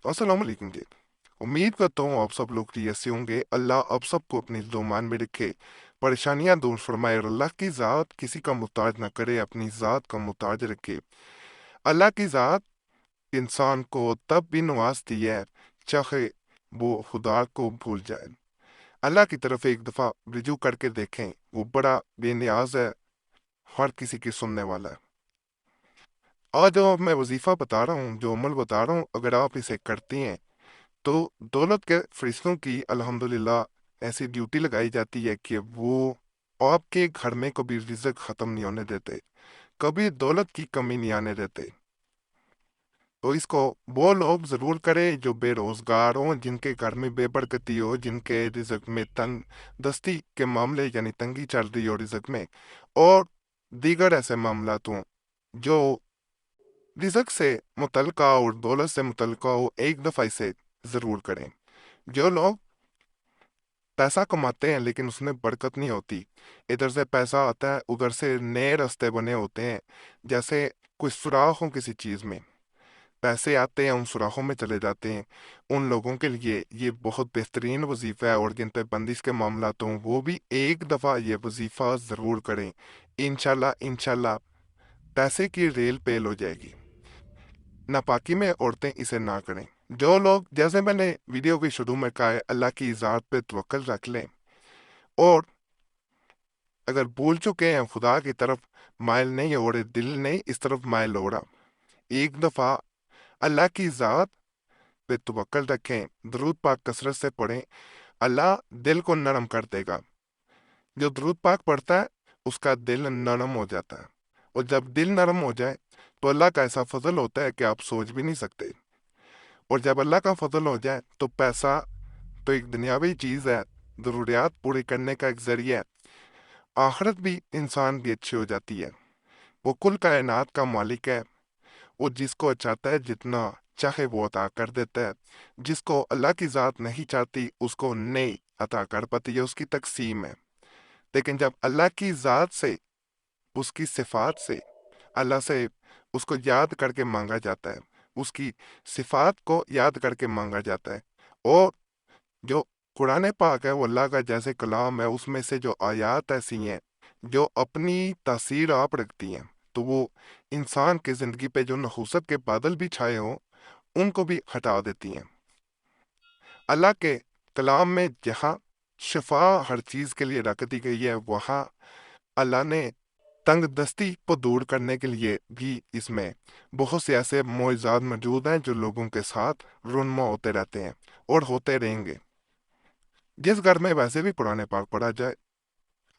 अस्सलाम वालेकुम जी। उम्मीद करता हूँ आप सब लोग ठीक से होंगे। अल्लाह आप सबको अपनी जुबान में रखे, परेशानियां दूर फरमाए और अल्लाह की ज़ात किसी का मुताज न करे, अपनी ज़ात का मुताज रखे। अल्लाह की ज़ात इंसान को तब भी नवाजती है चाहे वो खुदा को भूल जाए। अल्लाह की तरफ एक दफ़ा रुजू करके देखें, वो बड़ा बेनियाज है, हर किसी की सुनने वाला है। आज जो मैं वजीफ़ा बता रहा हूँ, जो अमल बता रहा हूँ, अगर आप इसे करती हैं तो दौलत के फरिश्तों की अल्हम्दुलिल्लाह ऐसी ड्यूटी लगाई जाती है कि वो आपके घर में कभी रिज़्क ख़त्म नहीं होने देते, कभी दौलत की कमी नहीं आने देते। तो इसको वो लोग ज़रूर करें जो बेरोज़गार हों, जिनके घर में बेबरकती हो, जिनके रिज़्क में तंग दस्ती के मामले यानी तंगी चल रही हो रिज़्क में, और दीगर ऐसे मामलात हों जो रिज़्क से मुतल्लिका और दौलत से मुतल्लिका हो, एक दफ़ा इसे ज़रूर करें। जो लोग पैसा कमाते हैं लेकिन उसमें बरकत नहीं होती, इधर से पैसा आता है उधर से नए रास्ते बने होते हैं, जैसे कोई सुराख हो किसी चीज़ में, पैसे आते हैं उन सुराखों में चले जाते हैं। उन लोगों के लिए ये बहुत बेहतरीन वजीफ़ा है, और जिन पे बंदिश के मामला हों वो भी एक दफ़ा ये वजीफ़ा ज़रूर करें। इंशाल्लाह इंशाल्लाह पैसे की रेल पेल हो जाएगी। नापाकी में औरतें इसे ना करें। जो लोग, जैसे मैंने वीडियो के शुरू में कहा है, अल्लाह की ज़ात पे तवक्कल रख लें, और अगर भूल चुके हैं खुदा की तरफ माइल नहीं हो रहे, दिल नहीं इस तरफ माइल हो रहा, एक दफ़ा अल्लाह की ज़ात पे तवक्कल रखें, दरूद पाक कसरत से पढ़ें, अल्लाह दिल को नरम कर देगा। जो दरूद पाक पढ़ता है उसका दिल नरम हो जाता है, और जब दिल नरम हो जाए तो अल्लाह का ऐसा फजल होता है कि आप सोच भी नहीं सकते। और जब अल्लाह का फजल हो जाए तो पैसा तो एक दुनियावी चीज़ है, ज़रूरियात पूरी करने का एक ज़रिया है, आखिरत भी इंसान की अच्छी हो जाती है। वो कुल कायनात का मालिक है, वो जिसको चाहता है जितना चाहे वो अता कर देता है, जिसको अल्लाह की ज़ात नहीं चाहती उसको नहीं अता कर पाती, ये उसकी तकसीम है। लेकिन जब अल्लाह की ज़ात से, उसकी सिफात से, अल्लाह से उसको याद करके मांगा जाता है, उसकी सिफात को याद करके मांगा जाता है, और जो कुरान पाक है वो अल्लाह का जैसे कलाम है, उसमें से जो आयात ऐसी हैं जो अपनी तासीर आप रखती हैं, तो वो इंसान की ज़िंदगी पे जो नहूसत के बादल भी छाए हों उनको भी हटा देती हैं। अल्लाह के कलाम में जहाँ शिफा हर चीज़ के लिए रख दी गई है, वहाँ अल्लाह ने तंग दस्ती को दूर करने के लिए भी इसमें बहुत से ऐसे मोइज़ात मौजूद हैं जो लोगों के साथ रुनमा होते रहते हैं और होते रहेंगे। जिस घर में वैसे भी पुराने पाक पढ़ा जाए,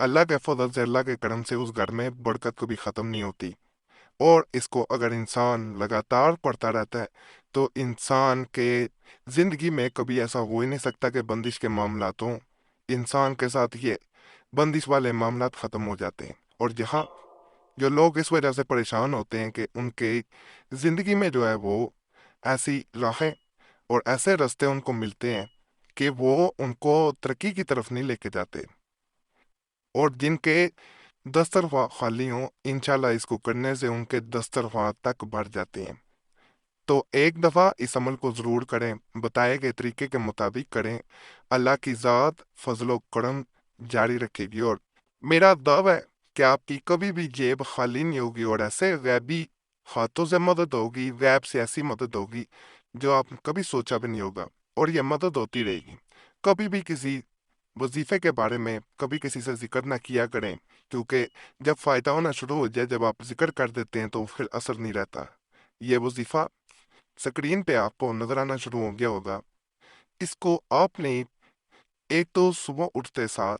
अल्लाह के फजल से, अल्लाह के करम से उस घर में बरकत कभी ख़त्म नहीं होती। और इसको अगर इंसान लगातार पढ़ता रहता है तो इंसान के ज़िंदगी में कभी ऐसा हो ही नहीं सकता कि बंदिश के मामलात हों। इंसान के साथ ये बंदिश वाले मामलात ख़त्म हो जाते हैं। और जहाँ जो लोग इस वजह से परेशान होते हैं कि उनके ज़िंदगी में जो है वो ऐसी राहें और ऐसे रास्ते उनको मिलते हैं कि वो उनको तरक्की की तरफ नहीं लेके जाते, और जिनके दस्तरख्वाह खाली हों, इंशाल्लाह इसको करने से उनके दस्तरख्वाह तक भर जाते हैं। तो एक दफ़ा इस अमल को ज़रूर करें, बताए गए तरीके के मुताबिक करें, अल्लाह की ज़ात फजलो करम जारी रखेगी। और मेरा दावा है कि आपकी कभी भी जेब खाली नहीं होगी, और ऐसे गैबी हाथों से मदद होगी, गैब से ऐसी मदद होगी जो आपने कभी सोचा भी नहीं होगा, और यह मदद होती रहेगी। कभी भी किसी वजीफे के बारे में कभी किसी से जिक्र ना किया करें, क्योंकि जब फ़ायदा होना शुरू हो जाए, जब आप जिक्र कर देते हैं तो फिर असर नहीं रहता। ये वजीफा स्क्रीन पे आपको नजर आना शुरू हो गया होगा। इसको आपने एक तो सुबह उठते साथ,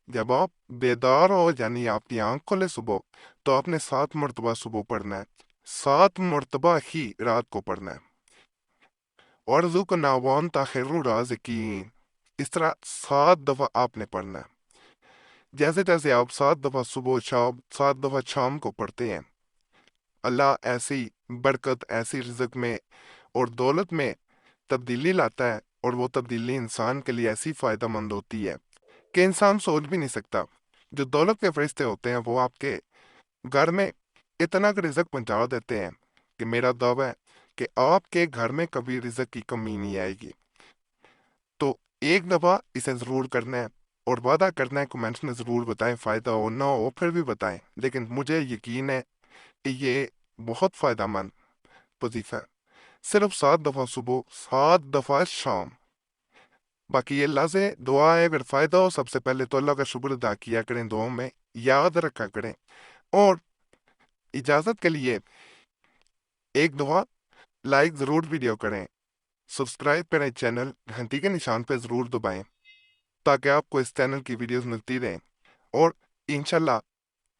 जब आप बेदार हो यानी आपकी आंख खोले सुबह, तो आपने 7 मरतबा सुबह पढ़ना है, 7 मरतबा ही रात को पढ़ना है। और जुक नावान ताखिरु राज़िकीन, इस तरह 7 दफा आपने पढ़ना है। जैसे जैसे आप 7 दफा सुबह शाम 7 दफा शाम को पढ़ते हैं, अल्लाह ऐसी बरकत, ऐसी रिज़्क में और दौलत में तब्दीली लाता है, और वो तब्दीली इंसान के लिए ऐसी फ़ायदा मंद होती है कि इंसान सोच भी नहीं सकता। जो दौलत के फरिश्ते होते हैं वो आपके घर में इतना का रिज़्क पहुंचा देते हैं कि मेरा दावा है کہ آپ کے گھر میں کبھی رزق کی کمی نہیں آئے گی۔ تو ایک دفعہ اسے ضرور کرنا ہے اور وعدہ کرنا ہے، کمنٹس میں ضرور بتائیں، فائدہ ہو نہ ہو پھر بھی بتائیں، لیکن مجھے یقین ہے کہ یہ بہت فائدہ مند وظیفہ ہے۔ صرف 7 دفعہ صبح، 7 دفعہ شام۔ باقی یہ لازم دعا ہے، اگر فائدہ ہو سب سے پہلے تو اللہ کا شکر ادا کیا کریں، دعاؤں میں یاد رکھا کریں، اور اجازت کے لیے ایک دفعہ لائک ضرور ویڈیو کریں، سبسکرائب کریں، چینل گھنٹی کے نشان پہ ضرور دبائیں تاکہ آپ کو اس چینل کی ویڈیوز ملتی رہیں، اور انشاءاللہ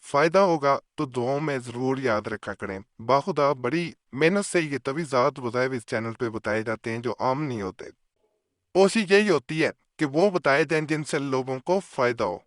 فائدہ ہوگا تو دعاؤں میں ضرور یاد رکھا کریں۔ باخدا بڑی محنت سے یہ طویل ذات وظائف اس چینل پہ بتائے جاتے ہیں جو عام نہیں ہوتے۔ کوشش یہی ہوتی ہے کہ وہ بتائے جائیں جن سے لوگوں کو فائدہ ہو۔